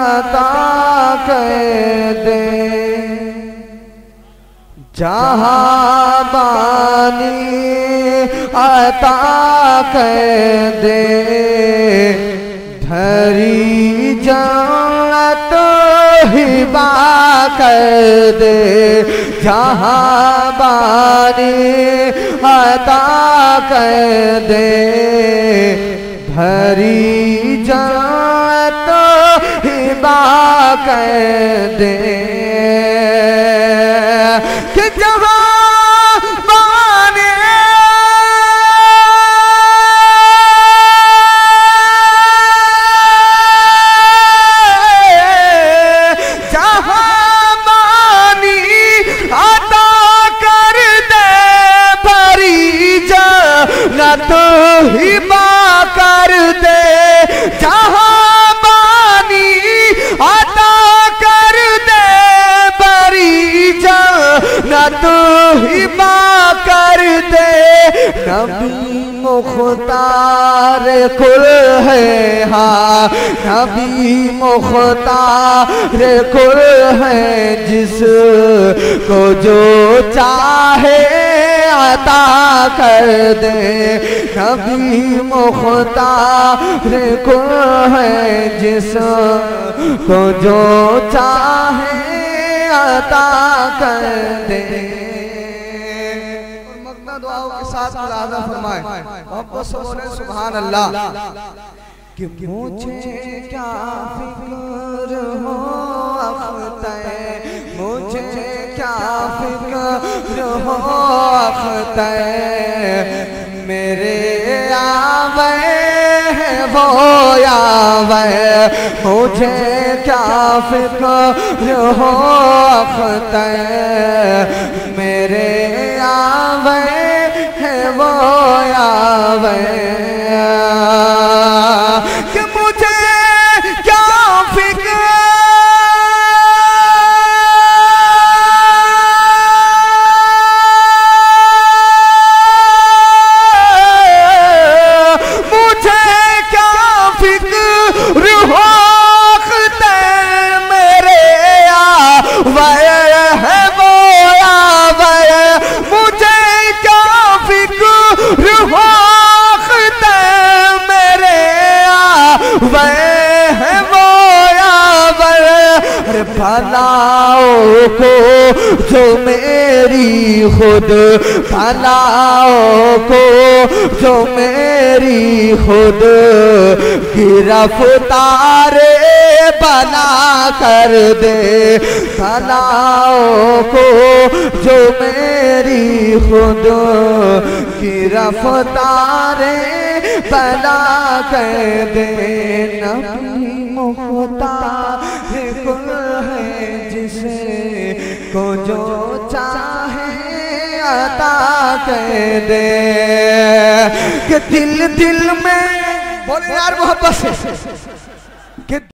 अता कर दे, जहाँ बानी अता कर दे, धरी जन्नत हिबा कर दे, जहाँ बानी अता कर दे, धरी जन्नत हिबा कर दे, कि जहाँ तो हिबा कर दे, जहाँ बानी अता कर दे, बरी जन्नत हिबा कर दे। नबी मुख्तार कुल है, हाँ नबी मुख्तार कुल है, जिसको जो चाहे अता कर दे, नबी मुख्तार को है, जिसको जो चाहे अता कर दे। और मगना दुआओं के साथ मुलाज़ा फरमाए, मोहब्बत से बोले सुभान अल्लाह। कि मुझे क्या फिक्र हो अख्तर, मुझे क्या फिक्र हो अख्तर, मेरे आवे वो आवे, मुझे क्या फिक्र हो अख्तर, मेरे आवे वो आवे, कि मुझे क्या फिक्र भलाओं को जो मेरी खुद, भलाओं को जो मेरी खुद गिरफ्तारे बना कर दे, भलाओं को जो मेरी खुद गिरफ्तारे बना कर दे। नबी मुख्तार कुल है, जिसे को जो चाहे अता कर दे, कि दिल दिल में बोले यार मोहब्बत से,